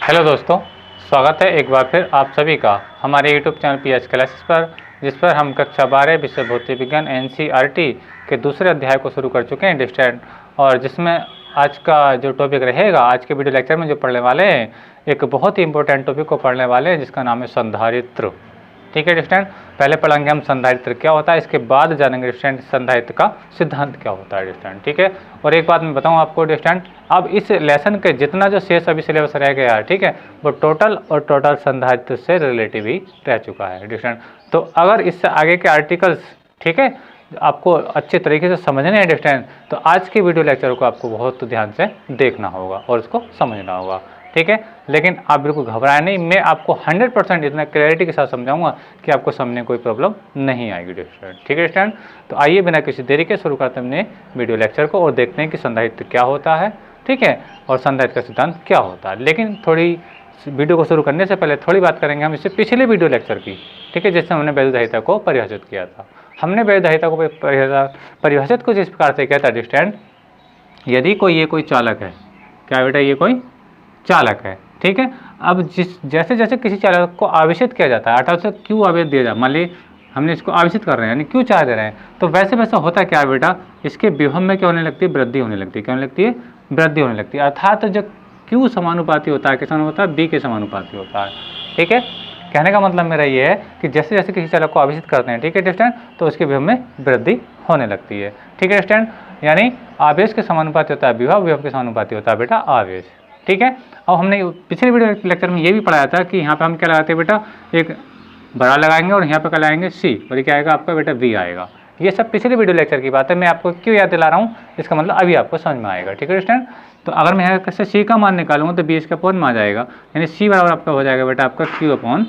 Hello दोस्तों, स्वागत है एक बार फिर आप सभी का हमारे यूट्यूब चैनल पीएच क्लासेस पर, जिस पर हम कक्षा 12 विषय भौतिक विज्ञान एनसीईआरटी के दूसरे अध्याय को शुरू कर चुके हैं डिस्टेंट। और जिसमें आज का जो टॉपिक रहेगा, आज के वीडियो लेक्चर में जो पढ़ने वाले हैं, एक बहुत ही इंपॉर्टेंट टॉपिक को पढ़ने वाले हैं जिसका नाम है संधारित्र। ठीक है डिस्टेंट, पहले पढ़ेंगे हम संधारित्र क्या होता है, इसके बाद जानेंगे डिस्टेंट संधारित्र का सिद्धांत क्या होता है डिस्टेंट। ठीक है, और एक बात मैं बताऊं आपको डिस्टेंट, अब इस लेसन के जितना जो शेष अभी सिलेबस रह गया है, ठीक है, वो टोटल संधारित्र से रिलेटिव ही रह चुका है डिस्टेंट। तो अगर इससे आगे के आर्टिकल्स, ठीक है, आपको अच्छे तरीके से समझने हैं डिस्टेंट, तो आज के वीडियो लेक्चर को आपको बहुत ध्यान से देखना होगा और उसको समझना होगा। ठीक है, लेकिन आप बिल्कुल घबराएं नहीं, मैं आपको 100% इतना क्लैरिटी के साथ समझाऊंगा कि आपको समझने कोई प्रॉब्लम नहीं आएगी डिस्टेंट। ठीक है डिस्टेंट, तो आइए बिना किसी देरी के शुरू करते हैं अपने वीडियो लेक्चर को और देखते हैं कि संधारित्र क्या होता है, ठीक है, और संधारित्र का सिद्धांत क्या होता है। लेकिन थोड़ी वीडियो को शुरू करने से पहले थोड़ी बात करेंगे हम इससे पिछले वीडियो लेक्चर की, ठीक है, जिससे हमने वैद्युतधारिता को परिभाषित किया था। हमने वैद्युतधारिता को परिभाषित कुछ इस प्रकार से किया था डिस्टेंट, यदि कोई चालक है, क्या बेटा, ये कोई चालक है, ठीक है। अब जैसे जैसे किसी चालक को आवेशित किया जाता है, अर्थात उसे क्यू आवेश दिया जाए, मान ली हमने इसको आवेशित कर रहे हैं यानी क्यू चार्ज दे रहे हैं, तो वैसे वैसे होता क्या है बेटा, इसके विभव में क्या होने लगती है, वृद्धि होने लगती है। क्या होने लगती है, वृद्धि होने लगती है। अर्थात जो क्यू समानुपाती होता है, किस होता है, बी के समानुपाती होता है। ठीक है, कहने का मतलब मेरा ये है कि जैसे जैसे किसी चालक को आवेशित करते हैं, ठीक है डिस्टेंट, तो उसके विभव में वृद्धि होने लगती है। ठीक है डिस्टेंट, यानी आवेश के समानुपाती होता है विभव, विभव के समानुपाती होता है बेटा आवेश। ठीक है, अब हमने पिछले वीडियो लेक्चर में ये भी पढ़ाया था कि यहाँ पे हम क्या लगाते हैं बेटा, एक बड़ा लगाएंगे और यहाँ पे क्या लगाएंगे, सी, और ये क्या आएगा आपका बेटा, वी आएगा। ये सब पिछले वीडियो लेक्चर की बात है, मैं आपको क्यों याद दिला रहा हूँ, इसका मतलब अभी आपको समझ में आएगा। ठीक है स्टूडेंट, तो अगर मैं यहाँ से सी का मान निकालूंगा तो बी इसका अपॉन में आ जाएगा, यानी सी बराबर आपका हो जाएगा बेटा आपका क्यू अपॉन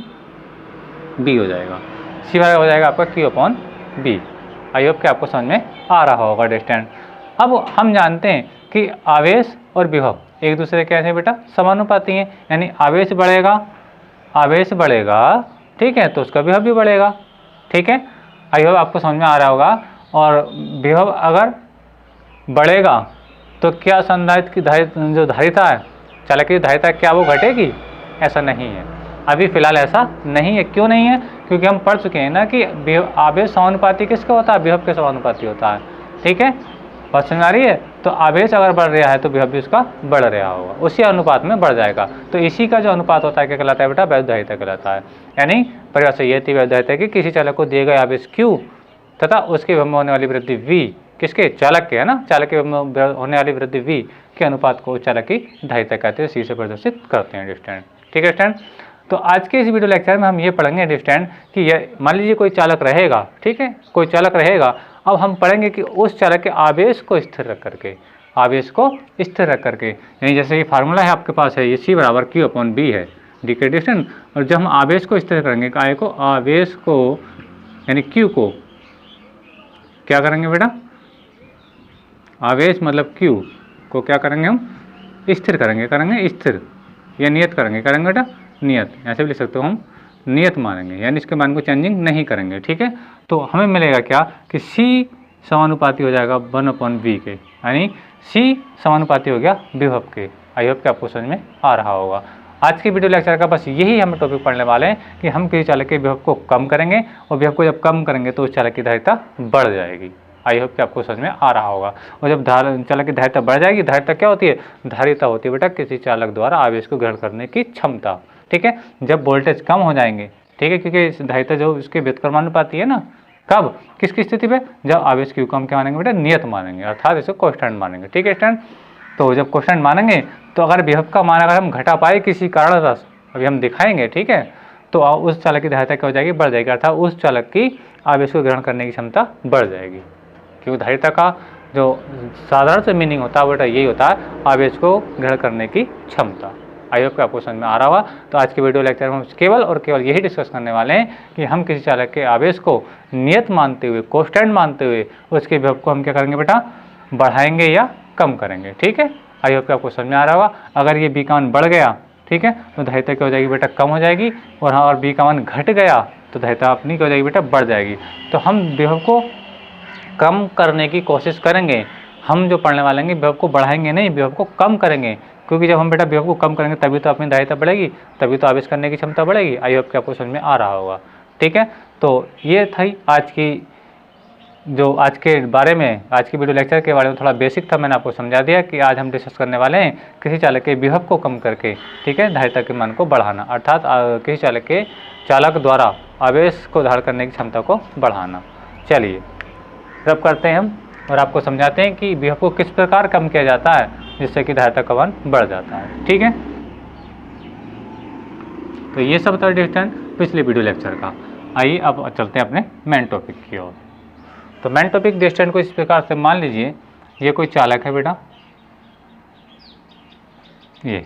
बी हो जाएगा। सी बराबर हो जाएगा आपका Q upon B. I hope कि आपको समझ में आ रहा होगा डिस्टेंट। अब हम जानते हैं कि आवेश और विभव एक दूसरे के कैसे बेटा समानुपाती हैं, यानी आवेश बढ़ेगा, ठीक है, तो उसका विभव भी बढ़ेगा। ठीक है, आई होप आपको समझ में आ रहा होगा। और विभव अगर बढ़ेगा तो क्या संधारित्र की जो धारिता है, चालक की धारिता, क्या वो घटेगी? ऐसा नहीं है, अभी फिलहाल ऐसा नहीं है। क्यों नहीं है? क्योंकि हम पढ़ चुके हैं ना कि आवेश समानुपाती किसका होता है, विभव के समानुपाती होता है। ठीक है, बात समझ आ रही है? तो आवेश अगर बढ़ रहा है तो विभव भी उसका बढ़ रहा होगा, उसी अनुपात में बढ़ जाएगा। तो इसी का जो अनुपात होता है क्या कहलाता है बेटा, वैद्युतधारिता कहलाता है। यानी परिभाषा ये थी वैद्युतधारिता की, किसी चालक को दिए गए आवेश Q तथा उसके विभव में होने वाली वृद्धि V, किसके, चालक के, है ना, चालक के विभव में होने वाली वृद्धि V के अनुपात को चालक की धारिता कहते हैं, सी से प्रदर्शित करते हैं डिस्टेंट। ठीक है स्टैंड, तो आज के इस वीडियो लेक्चर में हम ये पढ़ेंगे डिस्टेंट कि मान लीजिए कोई चालक रहेगा, ठीक है, कोई चालक रहेगा। अब हम पढ़ेंगे कि उस चालक के आवेश को स्थिर रख करके, यानी जैसे ये फार्मूला है आपके पास है, ये सी बराबर क्यू अपॉन बी है, डी के डिस्टेंट। और जब हम आवेश को स्थिर करेंगे, काय को, आवेश को, यानी क्यू को क्या करेंगे बेटा, आवेश मतलब क्यू को क्या करेंगे हम, स्थिर करेंगे स्थिर, या नियत करेंगे बेटा, नियत, ऐसे भी लिख सकते हो हम, नियत मानेंगे, यानी इसके मान को चेंजिंग नहीं करेंगे। ठीक है, तो हमें मिलेगा क्या कि C समानुपाती हो जाएगा 1/V के, यानी C समानुपाती हो गया विभव के। आई होप कि आपको समझ में आ रहा होगा। आज के वीडियो लेक्चर का बस यही हम टॉपिक पढ़ने वाले हैं कि हम किसी चालक के विभव को कम करेंगे, और विभव को जब कम करेंगे तो उस चालक की धारिता बढ़ जाएगी। आई होप कि आपको समझ में आ रहा होगा। और जब चालक की धारिता बढ़ जाएगी, धारिता क्या होती है, धारिता होती है बेटा किसी चालक द्वारा आवेश को ग्रहण करने की क्षमता। ठीक है, जब वोल्टेज कम हो जाएंगे, ठीक है, क्योंकि धारिता जो उसके व्युत्क्रमानुपाती है ना, कब, किसकी स्थिति पे, जब आवेश क्यू को हम क्या मानेंगे बेटा, नियत मानेंगे, अर्थात इसको कांस्टेंट मानेंगे। ठीक है स्टूडेंट, तो जब कांस्टेंट मानेंगे तो अगर विभव का मान अगर हम घटा पाए किसी कारणवश, अभी हम दिखाएंगे, ठीक है, तो उस चालक की धारिता क्या हो जाएगी, बढ़ जाएगी, अर्थात उस चालक की आवेश को ग्रहण करने की क्षमता बढ़ जाएगी। क्योंकि धारिता का जो साधारण से मीनिंग होता है बेटा यही होता है, आवेश को ग्रहण करने की क्षमता। आई होप कि आपको समझ में आ रहा होगा। तो आज के वीडियो लेक्चर में हम केवल और केवल यही डिस्कस करने वाले हैं कि हम किसी चालक के आवेश को नियत मानते हुए, कांस्टेंट मानते हुए, उसके विभव को हम क्या करेंगे बेटा, बढ़ाएंगे या कम करेंगे। ठीक है, आई होप कि आपको समझ में आ रहा होगा। अगर ये बी का मान बढ़ गया, ठीक है, तो धारिता क्या हो जाएगी बेटा, कम हो जाएगी, और हाँ, और बी का मान घट गया तो धारिता अपनी क्या हो जाएगी बेटा, बढ़ जाएगी। तो हम विभव को कम करने की कोशिश करेंगे, हम जो पढ़ने वाले हैं विभव को बढ़ाएंगे नहीं, विभव को कम करेंगे, क्योंकि जब हम बेटा विभव को कम करेंगे तभी तो अपनी धारिता बढ़ेगी, तभी तो आवेश करने की क्षमता बढ़ेगी। आई होप कि आपको समझ में आ रहा होगा। ठीक है, तो ये थी आज की जो आज के बारे में, आज की वीडियो लेक्चर के बारे में थोड़ा बेसिक था, मैंने आपको समझा दिया कि आज हम डिस्कस करने वाले हैं किसी चालक के विभव को कम करके, ठीक है, धारिता के मान को बढ़ाना, अर्थात किसी चालक द्वारा आवेश को धारण करने की क्षमता को बढ़ाना। चलिए रब करते हैं हम और आपको समझाते हैं कि विभव को किस प्रकार कम किया जाता है जिससे कि धारिता का मान बढ़ जाता है। ठीक है, तो ये सब था डिस्टेंस पिछले वीडियो लेक्चर का। आइए अब चलते हैं अपने मेन टॉपिक की ओर। तो मेन टॉपिक डिस्टेंस को इस प्रकार से मान लीजिए, ये कोई चालक है बेटा, ये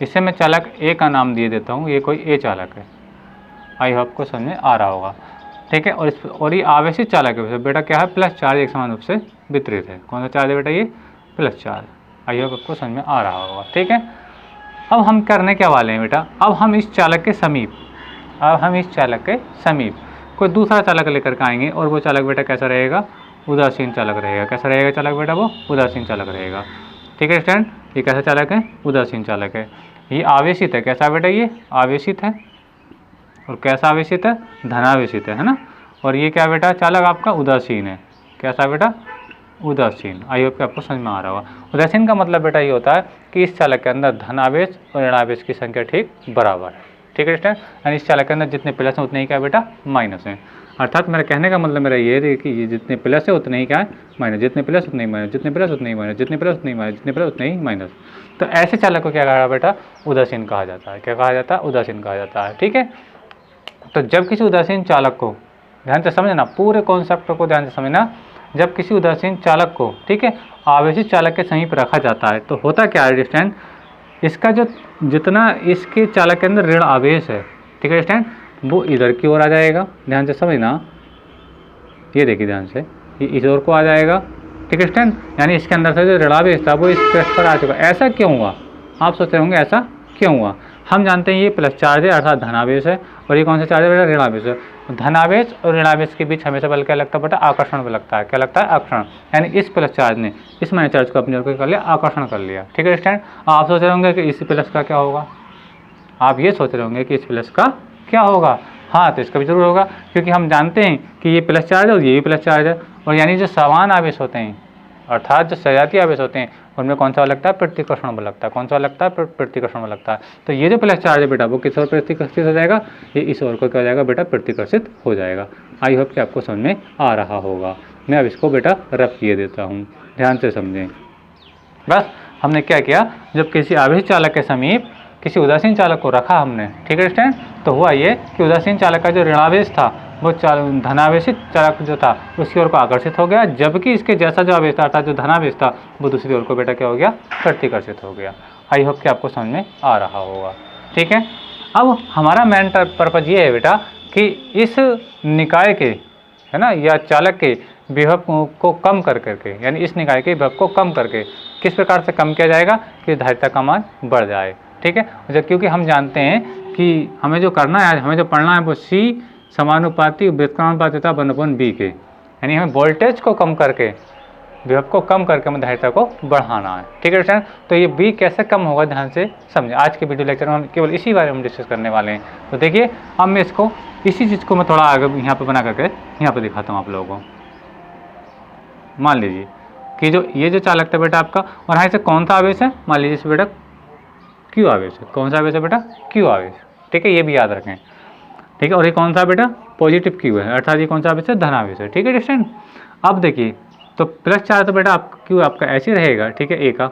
इसे मैं चालक ए का नाम दिए देता हूँ, ये कोई ए चालक है। आई होप को समझ में आ रहा होगा। ठीक है, और ये आवेशित चालक है बेटा, क्या है, प्लस चार्ज एक समान रूप से वितरित है। कौन सा चार्ज है बेटा, ये प्लस चार्ज। आई होप आपको समझ में आ रहा होगा। ठीक है, अब हम करने क्या वाले हैं बेटा, अब हम इस चालक के समीप कोई दूसरा चालक लेकर के आएंगे और वो चालक बेटा कैसा रहेगा, उदासीन चालक रहेगा। कैसा रहेगा चालक बेटा, वो उदासीन चालक रहेगा। ठीक है स्टूडेंट, ये कैसा चालक है, उदासीन चालक है। ये आवेशित है, कैसा बेटा, ये आवेशित है, और कैसा आवेशित है, धनावेशित है ना। और ये क्या बेटा चालक आपका उदासीन है, कैसा बेटा, उदासीन। आई होप कि आपको समझ में आ रहा होगा। उदासीन का मतलब बेटा ये होता है कि इस चालक के अंदर धनावेश और ऋणावेश की संख्या ठीक बराबर है। ठीक है स्टूडेंट, यानी इस चालक के अंदर जितने प्लस हैं उतने ही क्या बेटा माइनस हैं। अर्थात मेरा कहने का मतलब मेरा ये है कि ये जितने प्लस है उतने ही क्या है माइनस, जितने प्लस उतने ही माइनस, जितने प्लस उतने ही माइनस, जितने प्लस उतने ही माइनस, जितने प्लस उतने ही माइनस। तो ऐसे चालक को क्या कहा बेटा, उदासीन कहा जाता है। क्या कहा जाता है, उदासीन कहा जाता है। ठीक है, तो जब किसी उदासीन चालक को, ध्यान से समझना, पूरे कॉन्सेप्ट को ध्यान से समझना, जब किसी उदासीन चालक को, ठीक है, आवेशित चालक के समीप रखा जाता है तो होता क्या है स्टूडेंट, इसका जो जितना इसके चालक के अंदर ऋण आवेश है, ठीक है स्टूडेंट, वो इधर की ओर आ जाएगा। ध्यान से समझना, ये देखिए ध्यान से, ये इस ओर को आ जाएगा। ठीक है स्टूडेंट, यानी इसके अंदर से जो ऋणावेश था वो इस पृष्ठ पर आ चुका। ऐसा क्यों हुआ, आप सोच रहे होंगे ऐसा क्यों हुआ। हम जानते हैं ये प्लस चार्ज है अर्थात धनावेश है, और ये कौन सा चार्ज है बेटा, ऋणावेश है। धनावेश और ऋणावेश के बीच हमेशा बल क्या लगता है बेटा, आकर्षण बल लगता है। क्या लगता है, आकर्षण। यानी इस प्लस चार्ज ने इस माइनस चार्ज को अपनी ओर कर लिया, आकर्षण कर लिया। ठीक है स्टूडेंट, आप सोच रहे होंगे कि इस प्लस का क्या होगा, आप ये सोच रहे होंगे कि इस प्लस का क्या होगा। हाँ, तो इसका भी जरूर होगा, क्योंकि हम जानते हैं कि ये प्लस चार्ज है और ये भी प्लस चार्ज है। और यानी जो समान आवेश होते हैं अर्थात जो सजातीय आवेश होते हैं उनमें कौन सा लगता है, प्रतिकर्षण बल लगता है। कौन सा लगता है, प्रतिकर्षण बल लगता है। तो ये जो प्लस चार्ज है बेटा वो किस ओर प्रतिकर्षित हो जाएगा, ये इस ओर को क्या हो जाएगा बेटा, प्रतिकर्षित हो जाएगा। आई होप कि आपको समझ में आ रहा होगा। मैं अब इसको बेटा रब किए देता हूँ, ध्यान से समझें। बस हमने क्या किया, जब किसी आवेशित चालक के समीप किसी उदासीन चालक को रखा हमने, ठीक है स्टूडेंट, तो हुआ ये कि उदासीन चालक का जो ऋणावेश था वो धनावेशित चालक जो था उसकी ओर को आकर्षित हो गया, जबकि इसके जैसा जो आवेश था अर्थात जो धनावेश था वो दूसरी ओर को बेटा क्या हो गया, प्रतिकर्षित हो गया। आई होप कि आपको समझ में आ रहा होगा। ठीक है, अब हमारा मेन पर्पज ये है बेटा कि इस निकाय के, है ना, या चालक के विभव को कम कर करके, यानी इस निकाय के विभव को कम करके किस प्रकार से कम किया जाएगा कि धारिता का मान बढ़ जाए। ठीक है, जब क्योंकि हम जानते हैं कि हमें जो करना है, हमें जो पढ़ना है वो सी समानुपाती व्युत्क्रमानुपातिता 1/b के, यानी हमें वोल्टेज को कम करके, विभव को कम करके हमें धारिता को बढ़ाना है। ठीक है स्टूडेंट, तो ये b कैसे कम होगा ध्यान से समझें। आज के वीडियो लेक्चर में हम केवल इसी बारे में डिस्कस करने वाले हैं। तो देखिए, अब मैं इसको इसी चीज़ को मैं थोड़ा आगे यहाँ पर बना करके यहाँ पर दिखाता हूँ आप लोगों को। मान लीजिए कि जो ये जो चालक था बेटा आपका, और यहाँ से कौन सा आवेश है, मान लीजिए इस बेटा क्यू आवेश है। कौन सा आवेश है बेटा, क्यू आवेश। ठीक है, ये भी याद रखें। ठीक है, और ये कौन सा बेटा, पॉजिटिव क्यू है, अर्थात ये कौन सा आवेश है, धनावेश है। ठीक है स्टूडेंट, अब देखिए तो प्लस चार्ज तो बेटा आप क्यू आपका ऐसे रहेगा, ठीक है, ए का।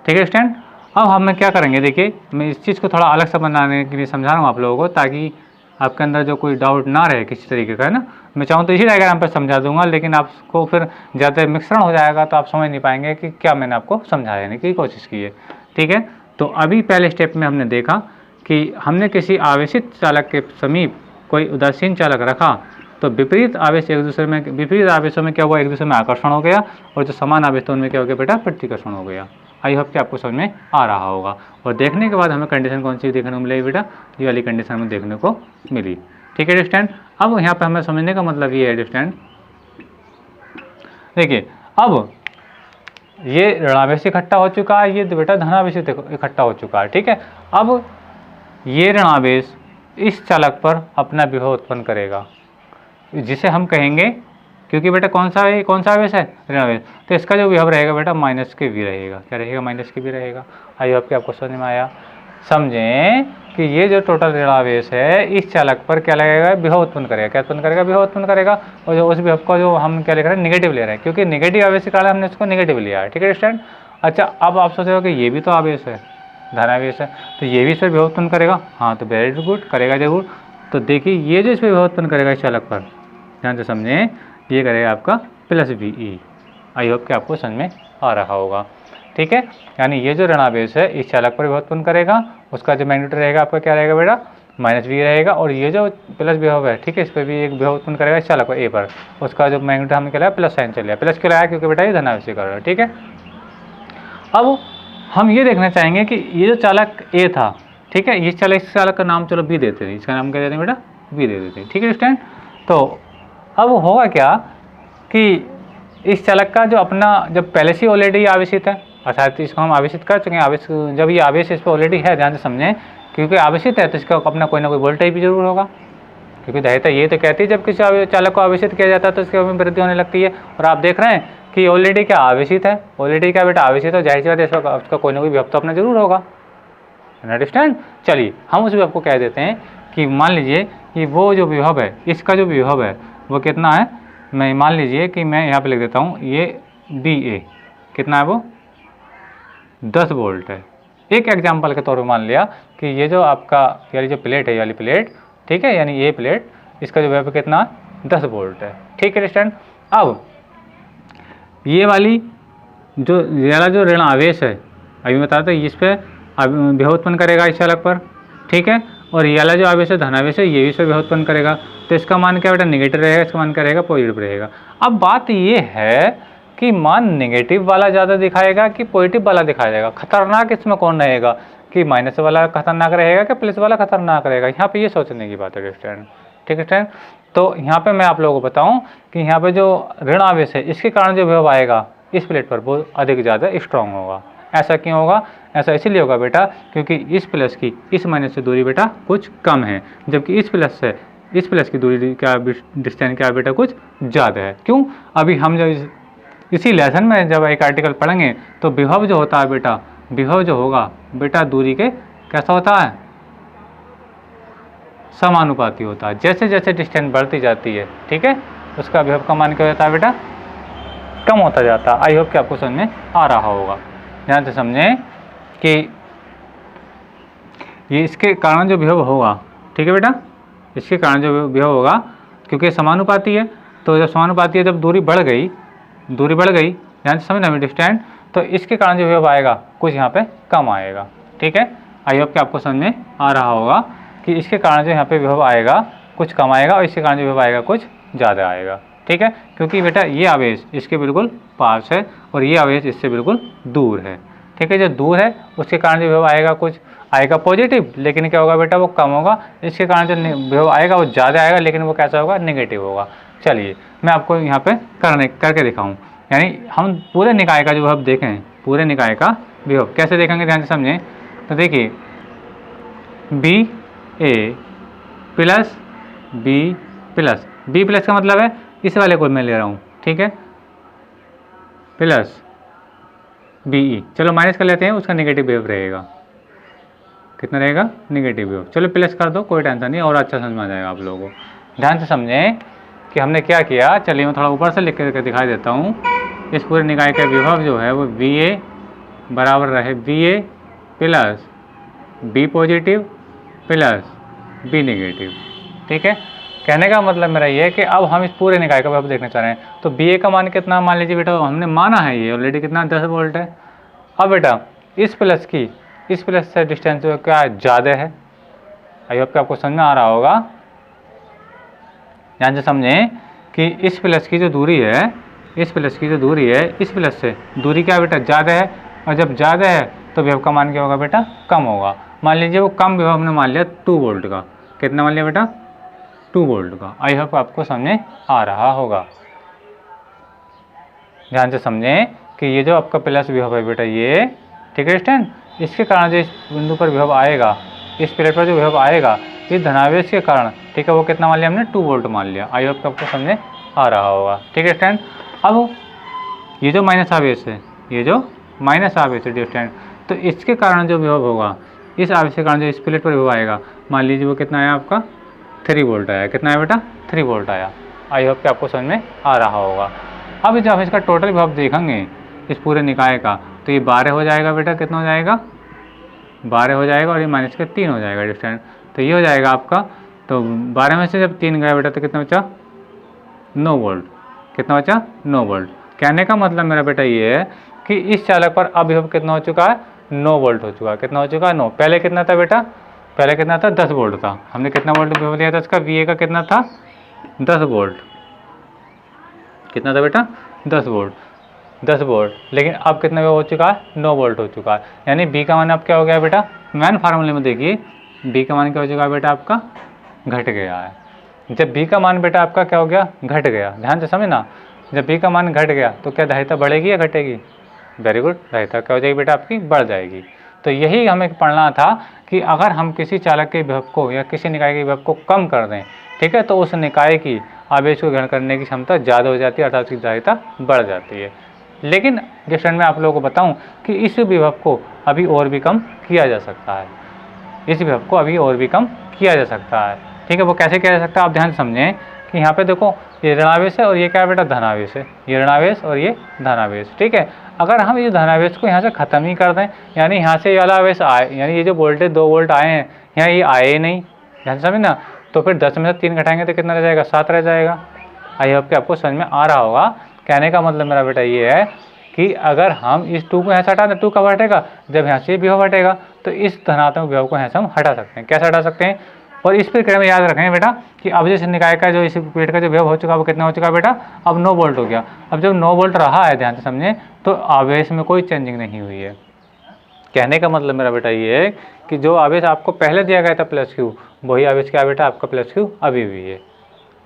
ठीक है स्टूडेंट, अब हम क्या करेंगे, देखिए मैं इस चीज़ को थोड़ा अलग से बनाने के लिए समझा रहा हूँ आप लोगों को, ताकि आपके अंदर जो कोई डाउट ना रहे किसी तरीके का, है ना। मैं चाहूँ तो इसी डायग्राम पर समझा दूंगा, लेकिन आपको फिर ज़्यादा मिश्रण हो जाएगा तो आप समझ नहीं पाएंगे कि क्या मैंने आपको समझाने की कोशिश की है। ठीक है, तो अभी पहले स्टेप में हमने देखा कि हमने किसी आवेशित चालक के समीप कोई उदासीन चालक रखा तो विपरीत आवेश एक दूसरे में, विपरीत आवेशों में क्या हुआ, एक दूसरे में आकर्षण हो गया, और जो समान आवेश था उनमें क्या हो गया बेटा, प्रतिकर्षण हो गया। आई होप कि आपको समझ में आ रहा होगा। और देखने के बाद हमें कंडीशन कौन सी देखने को मिलेगी बेटा, ये वाली कंडीशन हमें देखने को मिली। ठीक है स्टूडेंट, अब यहाँ पे हमें समझने का मतलब ये है स्टूडेंट, देखिए अब ये ऋणावेश इकट्ठा हो चुका है, ये बेटा धनावेश इकट्ठा हो चुका है, ठीक है। अब ये ऋणावेश इस चालक पर अपना विभव उत्पन्न करेगा, जिसे हम कहेंगे, क्योंकि बेटा कौन सा आवेश है, ऋणावेश, तो इसका जो विभव रहेगा बेटा माइनस के वी रहेगा। क्या रहेगा, माइनस के वी रहेगा। आई होप कि आपको समझ में आया। समझें कि ये जो टोटल ऋणावेश है इस चालक पर क्या लगेगा, विभव उत्पन्न करेगा। क्या उत्पन्न करेगा, विभव उत्पन्न करेगा। और जो उस विभव को जो हम क्या लिख रहे हैं, निगेटिव ले रहे हैं, क्योंकि निगेटिव आवेश के कारण हमने इसको निगेटिव लिया है, ठीक है स्टूडेंट। अच्छा, अब आप सोच रहे हो कि ये भी तो आवेश है, धनावेश है, तो ये भी इस पर विभव उत्पन्न करेगा। हाँ, तो वेरी गुड, करेगा जरूर। तो देखिए ये जो इस पर विभव उत्पन्न करेगा इस चालक पर, ध्यान से समझें, ये करेगा आपका प्लस वी ई। आई होप कि आपको समझ में आ रहा होगा, ठीक है। यानी ये जो ऋणावेश है इस चालक पर विभव उत्पन्न करेगा, उसका जो मैग्नीट्यूड रहेगा आपका क्या रहेगा बेटा, माइनस वी रहेगा। और ये जो प्लस विभव है, ठीक है, इस पर भी एक विभव उत्पन्न करेगा इस चालक पर ए पर, उसका जो मैग्नीट्यूड हमने क्या लाया, प्लस साइन चल रहा है। प्लस क्यों लाया, क्योंकि बेटा ये धनावेश कर रहा है, ठीक है। अब हम ये देखना चाहेंगे कि ये जो चालक ए था, ठीक है, इस चालक का नाम चलो बी देते हैं, इसका नाम क्या देते हैं बेटा, बी दे देते हैं, ठीक है स्टूडेंट। तो अब होगा क्या कि इस चालक का जो अपना, जब पहले से ऑलरेडी आवेशित है, अर्थात इसको हम आवेशित कर चुके हैं, आवेश जब ये आवेश इस पर ऑलरेडी है, ध्यान से समझें, क्योंकि आवेशित है तो इसका अपना कोई ना कोई वोल्टेज भी जरूर होगा, क्योंकि दहेता ये तो कहती है जब किसी चालक को आवेशित किया जाता है तो इसके में वृद्धि होने लगती है। और आप देख रहे हैं कि ऑलरेडी क्या आवेशित है, ऑलरेडी क्या बेटा आवेशित है, जाहिर सी बात है इसका कोई ना कोई विभव तो अपना जरूर होगा, अंडरस्टैंड। चलिए हम उस विभव को कह देते हैं कि मान लीजिए कि वो जो विभव है, इसका जो विभव है वो कितना है, मैं मान लीजिए कि मैं यहाँ पे लिख देता हूँ, ये बी ए कितना है, वो 10 वोल्ट है। एक एग्जाम्पल के तौर पर मान लिया कि ये जो आपका यानी जो प्लेट है, ये वाली प्लेट, ठीक है, यानी ये प्लेट, इसका जो विभव कितना है, 10 वोल्ट है, ठीक है स्टूडेंट। अब ये वाली जो ऋण आवेश है, अभी बता रहा था, इस पर विभव उत्पन्न करेगा इस चालक पर, ठीक है। और ये वाला जो आवेश है धनावेश है, ये भी इस पर विभव उत्पन्न करेगा, तो इसका मान क्या बेटा, नेगेटिव रहेगा, इसका मान क्या रहेगा, पॉजिटिव रहेगा। अब बात ये है कि मान नेगेटिव वाला ज़्यादा दिखाएगा कि पॉजिटिव वाला दिखाया जाएगा, खतरनाक इसमें कौन रहेगा, कि माइनस वाला खतरनाक रहेगा कि प्लस वाला खतरनाक रहेगा, यहाँ पे ये सोचने की बात है स्टूडेंट, ठीक है स्टूडेंट। तो यहाँ पे मैं आप लोगों को बताऊँ कि यहाँ पे जो ऋण आवेश है इसके कारण जो विभव आएगा इस प्लेट पर वो अधिक ज़्यादा स्ट्रॉन्ग होगा। ऐसा क्यों होगा, ऐसा इसीलिए होगा बेटा क्योंकि इस प्लस की इस माइनस से दूरी बेटा कुछ कम है, जबकि इस प्लस से इस प्लस की दूरी क्या डिस्टेंस क्या बेटा कुछ ज़्यादा है। क्यों, अभी हम जब इसी लेसन में जब एक आर्टिकल पढ़ेंगे तो विभव जो होता है बेटा, विभव जो होगा बेटा दूरी के कैसा होता है, समानुपाती होता है। जैसे जैसे डिस्टेंस बढ़ती जाती है, ठीक है, उसका विभव का मान क्या होता है बेटा, कम होता जाता है। आई होप कि आपको समझ में आ रहा होगा। ध्यान से समझें कि ये इसके कारण जो विभव होगा, ठीक है बेटा, इसके कारण जो विभव होगा क्योंकि समानुपाती है, तो जब समानुपाती है जब दूरी बढ़ गई, ध्यान से समझना डिस्टेंस, तो इसके कारण जो विभव आएगा कुछ यहाँ पे कम आएगा, ठीक है। आई होप कि आपको समझ में आ रहा होगा कि इसके कारण जो यहाँ पे विभव आएगा कुछ कम आएगा और इसके कारण जो विभव आएगा कुछ ज़्यादा आएगा, ठीक है, क्योंकि बेटा ये आवेश इसके बिल्कुल पास है और ये आवेश इससे बिल्कुल दूर है, ठीक है। जो दूर है उसके कारण जो विभव आएगा कुछ आएगा पॉजिटिव, लेकिन क्या होगा बेटा वो कम होगा। इसके कारण जो विभव आएगा वो ज़्यादा आएगा, लेकिन वो कैसा होगा, नेगेटिव होगा। चलिए मैं आपको यहाँ पे करके दिखाऊँ, यानी हम पूरे निकाय का जो विभव देखें, पूरे निकाय का विभव कैसे देखेंगे, ध्यान से समझें। तो देखिए बी ए प्लस बी प्लस का मतलब है इस वाले को मैं ले रहा हूँ, ठीक है, प्लस बी ई, चलो माइनस कर लेते हैं, उसका नेगेटिव वेव रहेगा, कितना रहेगा, नेगेटिव वेव। चलो प्लस कर दो, कोई टेंशन नहीं, और अच्छा समझ में आ जाएगा आप लोगों को। ध्यान से समझें कि हमने क्या किया, चलिए मैं थोड़ा ऊपर से लिख करके दिखाई देता हूँ। इस पूरे निकाय का विभव जो है वो वी ए बराबर रहे V A plus B positive plus B negative, ठीक है। कहने का मतलब मेरा ये है कि अब हम इस पूरे निकाय का विभव देखना चाह रहे हैं। तो बी ए का मान कितना, मान लीजिए बेटा हमने माना है ये ऑलरेडी कितना 10 वोल्ट है। अब बेटा इस प्लस से डिस्टेंस जो क्या ज़्यादा है, आई होप कि आपको समझ में आ रहा होगा। ध्यान से समझें कि इस प्लस की जो दूरी है, इस प्लस से दूरी क्या बेटा ज़्यादा है, और जब ज़्यादा है तो विभव का मान क्या होगा बेटा, कम होगा। मान लीजिए वो कम विभव हमने मान लिया 2 वोल्ट का, कितना मान लिया बेटा, 2 वोल्ट का। आई होप आपको समझ में आ रहा होगा। ध्यान से समझें कि ये जो आपका प्लस विभव है बेटा ये, ठीक है स्टूडेंट, इसके कारण जो इस बिंदु पर विभव आएगा, इस प्लेट पर जो विभव आएगा इस धनावेश के कारण, ठीक है, वो कितना मान लिया हमने 2 वोल्ट मान लिया। आई होप आपको समझ आ रहा होगा, ठीक है स्टूडेंट। अब ये जो माइनस आवेश है, ये जो माइनस आवेश है स्टूडेंट, तो इसके कारण जो विभव होगा, इस आवेश के कारण जो इस प्लेट पर विभव आएगा, मान लीजिए वो कितना आया आपका 3 वोल्ट आया। कितना आया बेटा 3 वोल्ट आया। आई होप कि आपको समझ में आ रहा होगा। अब जब इसका टोटल विभव देखेंगे इस पूरे निकाय का, तो ये 12 हो जाएगा बेटा। कितना हो जाएगा 12 हो जाएगा, और ये माइनस के 3 हो जाएगा डिस्टेंस। तो ये हो जाएगा आपका, तो 12 में से जब 3 गया बेटा तो कितना बचा 9 वोल्ट। कितना बचा 9 वोल्ट। कहने का मतलब मेरा बेटा ये है कि इस चालक पर अब विभव कितना हो चुका है 9 वोल्ट हो चुका है। कितना हो चुका है 9। पहले कितना था बेटा, पहले कितना था 10 वोल्ट था। हमने कितना वोल्ट विभव लिया था इसका, वी ए का कितना था 10 वोल्ट। कितना था बेटा 10 वोल्ट, 10 वोल्ट। लेकिन अब कितना हो चुका है 9 वोल्ट हो चुका है। यानी बी का मान अब क्या हो गया बेटा, मैन फार्मूले में देखिए बी का मान क्या हो चुका है बेटा आपका, घट गया है। जब बी का मान बेटा आपका क्या हो गया, घट गया। ध्यान से समझना, जब बी का मान घट गया तो क्या धारिता बढ़ेगी या घटेगी। वेरी गुड, धारिता क्या हो जाएगी बेटा आपकी, बढ़ जाएगी। तो यही हमें पढ़ना था कि अगर हम किसी चालक के विभव को या किसी निकाय के विभव को कम कर दें, ठीक है, तो उस निकाय की आवेश को ग्रहण करने की क्षमता ज़्यादा हो जाती है, अर्थात उसकी धारिता बढ़ जाती है। लेकिन जिस में आप लोगों को बताऊं कि इस विभव को अभी और भी कम किया जा सकता है। इस विभव को अभी और भी कम किया जा सकता है, ठीक है। वो कैसे किया जा सकता है, आप ध्यान समझें कि यहाँ पे देखो ये ऋणावेश है और ये क्या है बेटा धनावेश है। ये ऋणावेश और ये धनावेश, ठीक है। अगर हम इस धनावेश को यहाँ से ख़त्म ही कर दें, यानी यहाँ से ये वाला आवेश आए, यानी ये जो वोल्टेज 2 वोल्ट आए हैं यहाँ ये आए ही नहीं, ध्यान समझ ना, तो फिर 10 में से 3 घटाएंगे तो कितना रह जाएगा 7 रह जाएगा। आई होप कि आपको समझ में आ रहा होगा। कहने का मतलब मेरा बेटा ये है कि अगर हम इस 2 को यहाँ से हटा दें, 2 कब हटेगा, जब यहाँ से विभव हटेगा, तो इस धनात्मक विभव को यहाँ से हम हटा सकते हैं। कैसे हटा सकते हैं, और इस प्रक्रिया में याद रखें बेटा कि अब जैसे निकाय का जो इस प्लेट का जो विभव हो चुका है वो कितना हो चुका है बेटा, अब 9 वोल्ट हो गया। अब जब 9 वोल्ट रहा है, ध्यान से समझें, तो आवेश में कोई चेंजिंग नहीं हुई है। कहने का मतलब मेरा बेटा ये है कि जो आवेश आपको पहले दिया गया था प्लस क्यू, वही आवेश क्या बेटा आपका प्लस क्यू अभी भी है।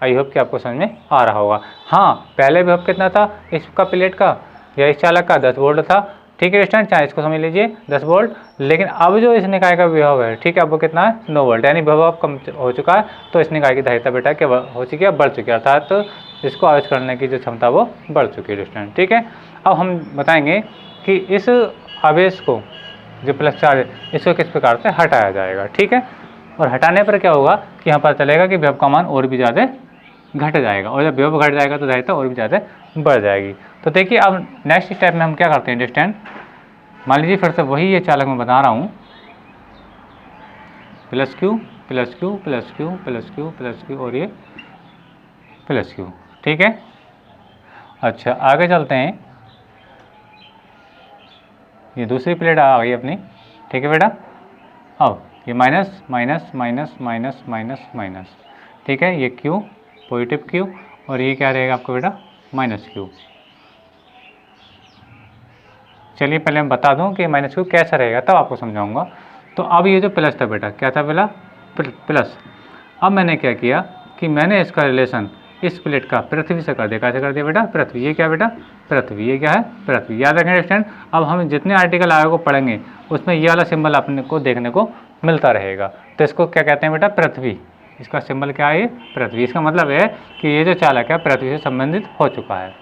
आई होप कि आपको समझ में आ रहा होगा। हाँ, पहले विभव कितना था इसका प्लेट का या इस चालक का 10 वोल्ट था, ठीक है स्टूडेंट, चाहे इसको समझ लीजिए 10 वोल्ट। लेकिन अब जो इस निकाय का विभव है, ठीक है, अब वो कितना है 9 वोल्ट, यानी विभव अब कम हो चुका है। तो इस निकाय की धारिता बेटा क्या हो चुकी है, बढ़ चुकी है, अर्थात तो इसको आवेश करने की जो क्षमता वो बढ़ चुकी है स्टूडेंट, ठीक है। अब हम बताएंगे कि इस आवेश को जो प्लस चार्ज इसको किस प्रकार से हटाया जाएगा, ठीक है। और हटाने पर क्या होगा कि यहाँ पर चलेगा कि विभव का मान और भी ज़्यादा घट जाएगा, और जब विभव घट जाएगा तो धारिता और भी ज़्यादा बढ़ जाएगी। तो देखिए अब नेक्स्ट स्टेप में हम क्या करते हैं डिस्टेंस, मान लीजिए फिर से वही ये चालक मैं बता रहा हूँ, plus Q plus Q plus Q plus Q plus Q और ये प्लस क्यू, ठीक है। अच्छा आगे चलते हैं, ये दूसरी प्लेट आ गई अपनी, ठीक है बेटा। अब ये minus minus minus minus minus minus, ठीक है, ये क्यू पॉजिटिव क्यू, और ये क्या रहेगा आपको बेटा माइनस क्यू। चलिए पहले मैं बता दूं कि माइनस क्यू कैसा रहेगा, तब आपको समझाऊंगा। तो अब ये जो प्लस था बेटा, क्या था पहला प्लस, अब मैंने क्या किया कि मैंने इसका रिलेशन इस प्लेट का पृथ्वी से कर दिया। कैसे कर दिया बेटा, पृथ्वी, ये क्या बेटा पृथ्वी, ये क्या है पृथ्वी। याद रखें स्टूडेंट, अब हम जितने आर्टिकल आगे को पढ़ेंगे उसमें ये वाला सिंबल अपने को देखने को मिलता रहेगा। तो इसको क्या कहते हैं बेटा पृथ्वी, इसका सिंबल क्या है पृथ्वी। इसका मतलब है कि ये जो चालक है पृथ्वी से संबंधित हो चुका है।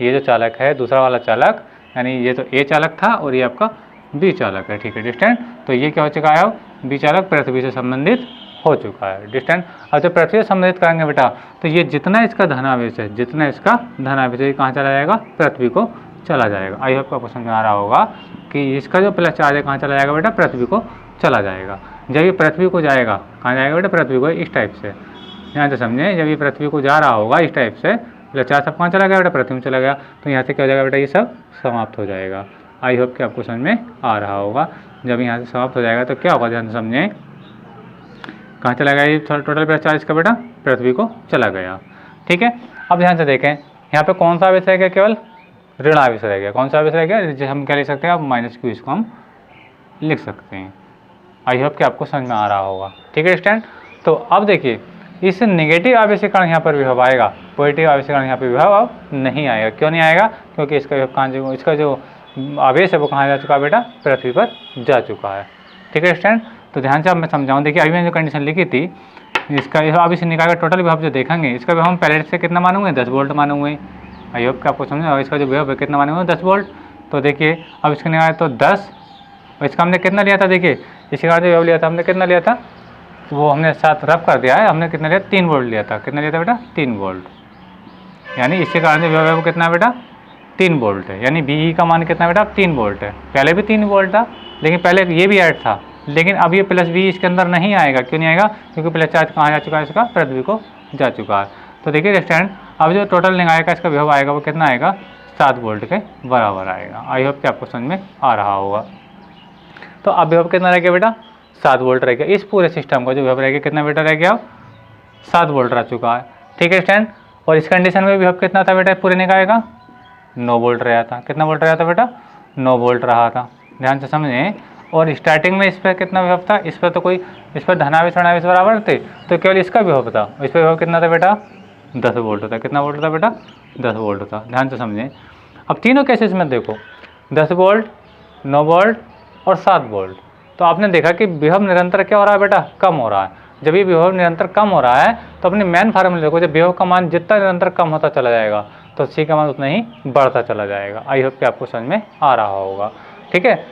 ये जो चालक है दूसरा वाला चालक, यानी ये तो ए चालक था और ये आपका बी चालक है, ठीक है डिस्टेंट। तो ये क्या हो चुका है, बी चालक पृथ्वी से संबंधित हो चुका है डिस्टेंट। अब जब पृथ्वी से संबंधित करेंगे बेटा, तो ये जितना इसका धनावेश है, जितना इसका धनावेश है, ये कहाँ चला जाएगा, पृथ्वी को चला जाएगा। आई होप आपको समझ में आ रहा होगा कि इसका जो प्लस चार्ज है कहाँ चला जाएगा बेटा, पृथ्वी को चला जाएगा। जब ये पृथ्वी को जाएगा, कहाँ जाएगा बेटा, पृथ्वी को, इस टाइप से। यहाँ से समझें, जब ये पृथ्वी को जा रहा होगा इस टाइप से, प्लस चार्ज सब कहाँ चला गया बेटा, पृथ्वी में चला गया। तो यहाँ से क्या हो जाएगा बेटा, ये सब समाप्त हो जाएगा। आई होप कि आपको समझ में आ रहा होगा। जब यहाँ से समाप्त हो जाएगा तो क्या होगा, ध्यान से समझें, कहाँ चला गया ये टोटल प्लस चार्ज का बेटा, पृथ्वी को चला गया, ठीक है। अब ध्यान से देखें, यहाँ पे कौन सा आवेश रह गया, केवल ऋण आवेश रह गया। कौन सा आवेश रह गया, जैसे हम क्या लिख सकते हैं, अब माइनस क्यू इसको हम लिख सकते हैं। आई होप कि आपको समझ में आ रहा होगा, ठीक है स्टूडेंट। तो अब देखिए इस नेगेटिव आवेश के कारण यहाँ पर विभव आएगा, पॉजिटिव आवेश के कारण यहाँ पर विभव अब नहीं आएगा। क्यों नहीं आएगा? क्योंकि इसका विभव कहाँ, इसका जो आवेश है वो कहाँ जा चुका है बेटा? पृथ्वी पर जा चुका है। ठीक है स्टूडेंट, तो ध्यान से अब मैं समझाऊँ। देखिए अभी मैंने जो कंडीशन लिखी थी इसका, अब इसे निकाल कर टोटल विभव जो देखेंगे, इसका विभव हम पहले से कितना मानूंगे? 10 वोल्ट मानूंगे। आई होप कि आपको समझा। इसका जो विभव है कितना मानूंगे? 10 वोल्ट। तो देखिए अब इसका निकाले तो 10, और इसका हमने कितना लिया था? देखिए इसके बाद जो विभव लिया था हमने कितना लिया था, वो हमने साथ रब कर दिया है, हमने कितना लिया? 3 वोल्ट लिया था। कितना लिया था बेटा? 3 वोल्ट। यानी इसके कारण जो विभव है वो कितना है बेटा? 3 वोल्ट है। यानी बी का मान कितना बेटा? 3 वोल्ट है। पहले भी 3 वोल्ट था, लेकिन पहले ये भी ऐड था, लेकिन अब ये प्लस बी इसके अंदर नहीं आएगा। क्यों नहीं आएगा? क्योंकि प्लस चार्ज कहाँ जा चुका है? इसका पृथ्वी को जा चुका है। तो देखिए स्टूडेंट, अब जो टोटल निकाय का इसका विभव आएगा वो कितना आएगा? 7 वोल्ट के बराबर आएगा। आई होप कि आपको समझ में आ रहा होगा। तो अब विभव कितना रह गया बेटा? 7 वोल्ट रह गया। इस पूरे सिस्टम का जो विभव रह गया कितना बेटा रह गया? 7 वोल्ट रह चुका है। ठीक है स्टूडेंट, और इस कंडीशन में विभव कितना था बेटा पूरे निकाय का? 9 वोल्ट रहा था। कितना वोल्ट रहा था बेटा? 9 वोल्ट रहा था। ध्यान से समझें। और स्टार्टिंग में इस पर कितना विभव था? इस पर तो कोई, इस पर धनावेश ऋणावेश बराबर थे, तो केवल इसका विभव था। इस पर विभव कितना था बेटा? 10 वोल्ट था। कितना वोल्ट था बेटा? 10 वोल्ट था। ध्यान से समझें। अब तीनों केसेस में देखो, 10 वोल्ट, 9 वोल्ट और 7 वोल्ट। तो आपने देखा कि विभव निरंतर क्या हो रहा है बेटा? कम हो रहा है। जब ये विभव निरंतर कम हो रहा है तो अपने मेन फार्मूले देखो, जब विभव का मान जितना निरंतर कम होता चला जाएगा तो सी का मान उतना ही बढ़ता चला जाएगा। आई होप कि आपको समझ में आ रहा होगा। ठीक है,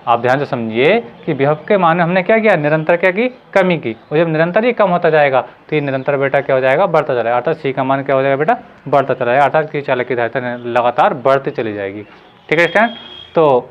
आप ध्यान से समझिए कि विभव के मान में हमने क्या किया? निरंतर क्या की? कमी की। और जब निरंतर ही कम होता जाएगा तो ये निरंतर बेटा क्या हो जाएगा? बढ़ता चला जाएगा। अर्थात सी का मान क्या हो जाएगा बेटा? बढ़ता चला जाएगा। अर्थात कि चालक की धारिता लगातार बढ़ती चली जाएगी। ठीक है स्टूडेंट, तो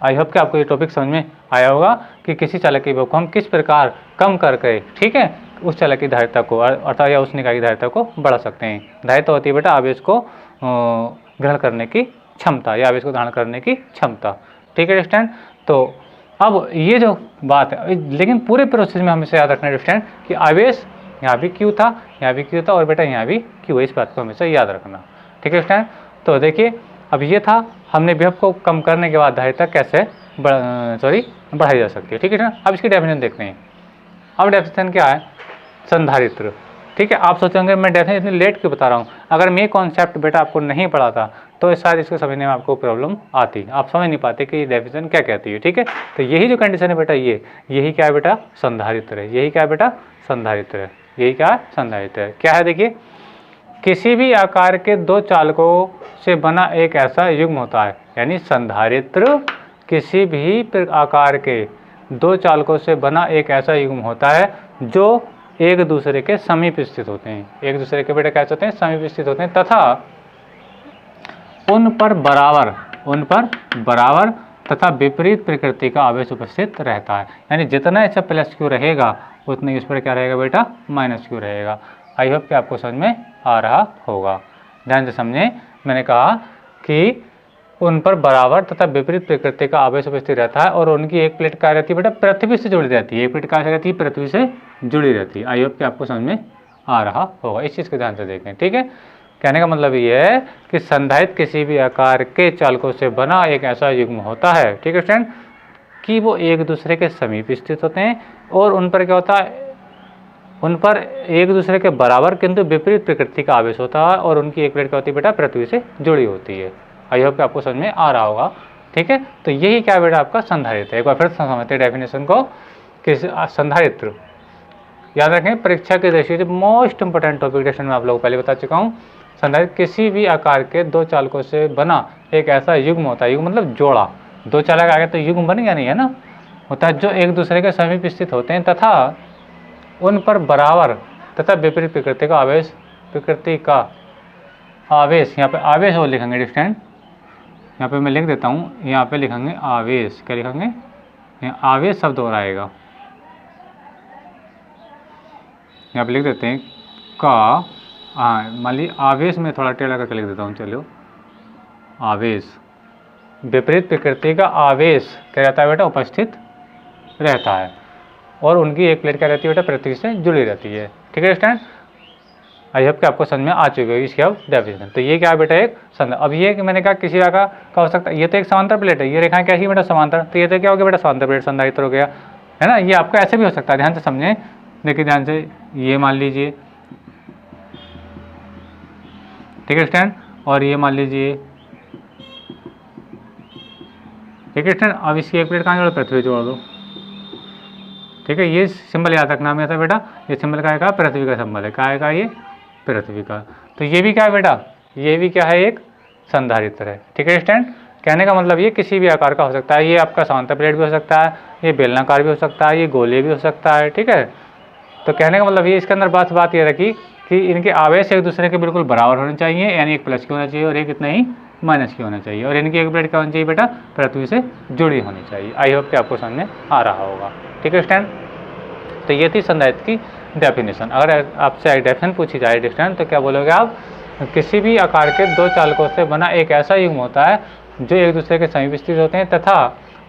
आई होप कि आपको ये टॉपिक समझ में आया होगा कि किसी चालक के विभव को हम किस प्रकार कम करके, ठीक है, उस चालक की धारिता को अर्थात या उस निकाय की धारिता को बढ़ा सकते हैं। धारिता होती है बेटा आवेश को ग्रहण करने की क्षमता या आवेश को धारण करने की क्षमता। ठीक है स्टूडेंट, तो अब ये जो बात है, लेकिन पूरे प्रोसेस में हमेशा याद रखना है स्टूडेंट कि आवेश यहाँ भी क्यू था, यहाँ भी क्यू था, और बेटा यहाँ भी क्यू है। इस बात को हमेशा याद रखना। ठीक है स्टूडेंट, तो देखिए अब ये था, हमने विभव को कम करने के बाद धारिता कैसे बढ़ाई जा सकती है। ठीक है ना, अब इसकी डेफिनेशन देखते हैं। अब डेफिनेशन क्या है? संधारित्र। ठीक है, आप सोचेंगे मैं डेफिनेशन इतनी लेट क्यों बता रहा हूँ? अगर मैं कॉन्सेप्ट बेटा आपको नहीं पढ़ाता तो शायद इसको समझने में आपको प्रॉब्लम आती, आप समझ नहीं पाते कि डेफिनेशन क्या कहती है। ठीक है, तो यही जो कंडीशन है बेटा, यही क्या है बेटा? संधारित्र है। यही क्या है बेटा? संधारित्र है। यही क्या है? संधारित्र है। क्या है? देखिए, किसी भी आकार के 2 चालकों से बना एक ऐसा युग्म होता है। यानी संधारित्र किसी भी आकार के 2 चालकों से बना एक ऐसा युग्म होता है जो एक दूसरे के समीप स्थित होते हैं। एक दूसरे के बेटा कैसे होते हैं? समीप स्थित होते हैं, तथा उन पर बराबर तथा विपरीत प्रकृति का आवेश उपस्थित रहता है। यानी जितना ऐसा प्लस क्यू रहेगा उतना ही उस पर क्या रहेगा बेटा? माइनस क्यू रहेगा। आई होप कि आपको समझ में आ रहा होगा। ध्यान से समझें, मैंने कहा कि उन पर बराबर तथा विपरीत प्रकृति का आवेश उपस्थित रहता है, और उनकी एक प्लेट क्या रहती है बेटा? पृथ्वी से जुड़ी रहती है। एक प्लेट क्या रहती है? पृथ्वी से जुड़ी रहती है। आई होप कि आपको समझ में आ रहा होगा। इस चीज़ को ध्यान से देखें। ठीक है, कहने का मतलब ये है कि संधारित्र किसी भी आकार के चालकों से बना एक ऐसा युग्म होता है, ठीक है स्टूडेंट, कि वो एक दूसरे के समीप स्थित होते हैं, और उन पर क्या होता है? उन पर एक दूसरे के बराबर किंतु विपरीत प्रकृति का आवेश होता है, और उनकी एक प्लेट क्या होती है बेटा? पृथ्वी से जुड़ी होती है। आई होप कि आपको समझ में आ रहा होगा। ठीक है, तो यही क्या बेटा? आपका संधारित्र है। एक बार फिर समझते हैं डेफिनेशन को कि संधारित्र, याद रखें परीक्षा की दृष्टि से मोस्ट इंपोर्टेंट टॉपिक डेफिनेशन में आप लोगों को पहले बता चुका हूँ। संधारित्र किसी भी आकार के 2 चालकों से बना एक ऐसा युग्म होता है। युग्म मतलब जोड़ा। 2 चालक आ गए तो युग्म बन गया नहीं है ना, होता है जो एक दूसरे के समीप स्थित होते हैं, तथा उन पर बराबर तथा विपरीत प्रकृति का आवेश, यहाँ पे आवेश वो लिखेंगे स्टूडेंट, यहाँ पे मैं लिख देता हूँ, यहाँ पे लिखेंगे आवेश। क्या लिखेंगे? यहाँ आवेश शब्द और आएगा, यहाँ पे लिख देते हैं का, हाँ मान ली आवेश में थोड़ा टेढ़ा करके लिख देता हूँ। चलो, आवेश, विपरीत प्रकृति का आवेश क्या रहता है बेटा? उपस्थित रहता है, और उनकी एक प्लेट क्या रहती है बेटा? पृथ्वी से जुड़ी रहती है। ठीक है स्टूडेंट, आई होप कि आपको समझ में आ चुकी है इसकी अब डेफिनेशन। तो ये क्या है बेटा? एक संधारित्र। अब ये कि मैंने कहा किसी आकार का हो सकता है, ये तो एक समांतर प्लेट है, ये रेखाएं कैसी बेटा? समांतर। तो ये तो क्या हो गया बेटा? समांतर प्लेट संधारित्र हो गया, है ना। ये आपका ऐसे भी हो सकता है, ध्यान से समझें। देखिए ध्यान से, ये मान लीजिए, ठीक है स्टूडेंट, और ये मान लीजिए, ठीक है स्टूडेंट। अब इसकी एक प्लेट कहाँ जोड़ो, पृथ्वी जोड़ दो, ठीक है। ये सिंबल याद रखना में था बेटा, ये सिंबल क्या है, पृथ्वी का सिंबल है, क्या है, ये पृथ्वी का। तो ये भी क्या है बेटा, ये भी क्या है, एक संधारित्र है, ठीक है स्टूडेंट। कहने का मतलब ये किसी भी आकार का हो सकता है, ये आपका समांतर प्लेट भी हो सकता है, ये बेलनाकार भी हो सकता है, ये गोले भी हो सकता है, ठीक है। तो कहने का मतलब ये, इसके अंदर बात ये रखी कि इनके आवेश एक दूसरे के बिल्कुल बराबर होने चाहिए, यानी एक प्लस की होना चाहिए और एक इतना ही माइनस की होना चाहिए, और इनकी एक प्लेट क्या होनी चाहिए बेटा, पृथ्वी से जुड़ी होनी चाहिए। आई होप कि आपको समझ में आ रहा होगा, ठीक है स्टूडेंट। तो ये थी संधारित्र की डेफिनेशन। अगर आपसे डेफिनेशन पूछी जाए स्टूडेंट तो क्या बोलोगे आप, किसी भी आकार के दो चालकों से बना एक ऐसा युग्म होता है जो एक दूसरे के समीप स्थित होते हैं तथा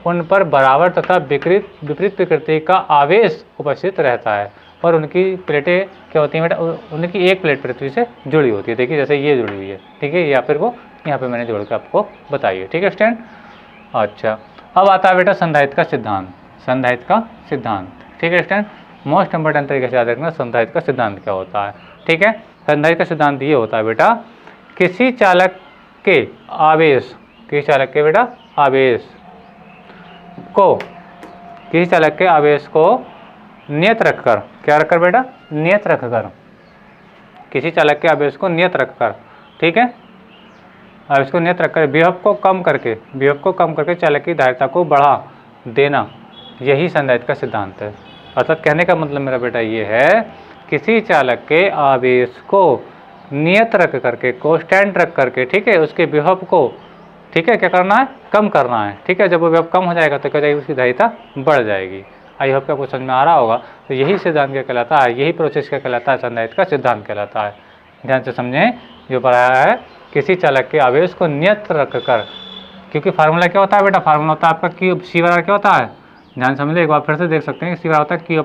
उन पर बराबर तथा विपरीत प्रकृति का आवेश उपस्थित रहता है, और उनकी प्लेटें क्या होती हैं बेटा, उनकी एक प्लेट पृथ्वी से जुड़ी होती है। देखिए जैसे ये जुड़ी हुई है, ठीक है, या फिर वो यहाँ पे मैंने जोड़ के आपको बताइए, ठीक है स्टूडेंट। अच्छा, अब आता है बेटा संधारित्र का सिद्धांत, संधारित्र का सिद्धांत, ठीक है स्टूडेंट। मोस्ट इंपॉर्टेंट तरीके से याद रखना संधारित्र का सिद्धांत क्या होता है, ठीक है। संधारित्र का सिद्धांत ये होता है बेटा, किसी चालक के आवेश, किसी चालक के बेटा आवेश को, किसी चालक के आवेश को नियत रखकर, क्या रखकर बेटा, नियत रखकर, किसी चालक के आवेश को नियत रखकर, ठीक है, आवेश को नियत रखकर विभव को कम करके चालक की धारिता को बढ़ा देना, यही संधारित्र का सिद्धांत है। अर्थात कहने का मतलब मेरा बेटा ये है, किसी चालक के आवेश को नियत रख करके, कांस्टेंट रख करके, ठीक है, उसके विभव को, ठीक है, क्या करना है, कम करना है, ठीक है। जब वो विभव कम हो जाएगा तो क्या जाएगी, उसकी धारिता बढ़ जाएगी। आई होप आपको समझ में आ रहा होगा। तो यही सिद्धांत क्या कहलाता है, यही प्रोसेस क्या कहलाता है, संधारित्र का सिद्धांत कहलाता है। ध्यान से समझें, जो पढ़ाया है, किसी चालक के आवेश को नियत रख कर, क्योंकि फार्मूला क्या होता है बेटा, फार्मूला होता है आपका क्यू, सी बराबर क्या होता है, ध्यान समझ लो, एक बार फिर से देख सकते हैं, सी बराबर होता है क्यू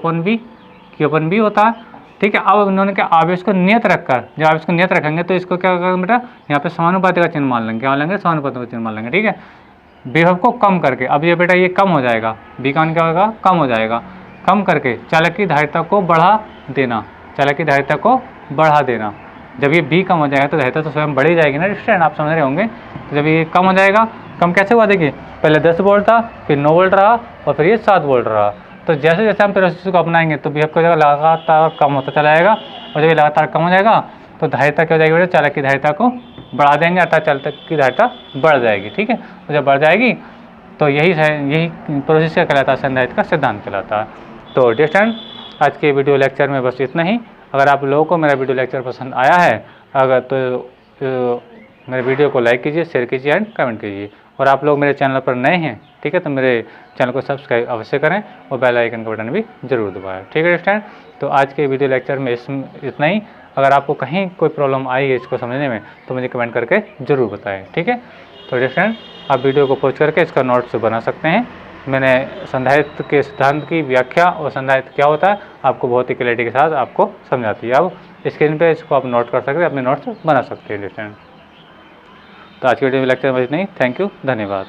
अपन बी होता है, ठीक है। अब उन्होंने क्या, आवेश को नियत रखकर, जब आवेश को नियत रखेंगे तो इसको क्या करेंगे बेटा, यहाँ पे समानुपाती का चिन्ह मान लेंगे, क्या मान लेंगे, समानुपाती का चिन्ह मान लेंगे, ठीक है। विभव को कम करके, अब ये बेटा ये कम हो जाएगा, बी का मान क्या होगा, कम हो जाएगा, कम करके चालक की धारिता को बढ़ा देना, चालक की धारिता को बढ़ा देना। जब ये बी कम हो जाएगा तो धारिता तो स्वयं बढ़ ही जाएगी ना स्टूडेंट, आप समझ रहे होंगे। तो जब ये कम हो जाएगा, कम कैसे हुआ, देखिए पहले 10 वोल्ट था, फिर 9 वोल्ट रहा, और फिर ये 7 वोल्ट रहा। तो जैसे जैसे हम प्रोसेस को अपनाएंगे तो विभव की जगह लगातार कम होता चला जाएगा, और जब ये लगातार कम हो जाएगा तो धारिता क्या हो जाएगी बेटा, चालक की धारिता को बढ़ा देंगे, अर्थात चालक की धारिता बढ़ जाएगी, ठीक है। तो जब बढ़ जाएगी तो यही प्रोसेस क्या कहलाता है, संधारित्र का सिद्धांत कहलाता है। तो डियर स्टूडेंट, आज के वीडियो लेक्चर में बस इतना ही। अगर आप लोगों को मेरा वीडियो लेक्चर पसंद आया है, अगर तो मेरे वीडियो को लाइक कीजिए, शेयर कीजिए एंड कमेंट कीजिए। और आप लोग मेरे चैनल पर नए हैं, ठीक है, तो मेरे चैनल को सब्सक्राइब अवश्य करें और बेल आइकन का बटन भी जरूर दबाएं, ठीक है स्टूडेंट। तो आज के वीडियो लेक्चर में इतना ही। अगर आपको कहीं कोई प्रॉब्लम आई है इसको समझने में तो मुझे कमेंट करके ज़रूर बताएं, ठीक है। तो स्टूडेंट, आप वीडियो को पॉज करके इसका नोट्स बना सकते हैं। मैंने संधारित्र के सिद्धांत की व्याख्या और संधारित्र क्या होता है आपको बहुत ही क्लैरिटी के साथ आपको समझाती है। अब स्क्रीन पे इसको आप नोट कर सकते हैं, अपने नोट्स बना सकते हैं स्टूडेंट। तो आज के वीडियो में लेक्चर में इतना ही। थैंक यू, धन्यवाद।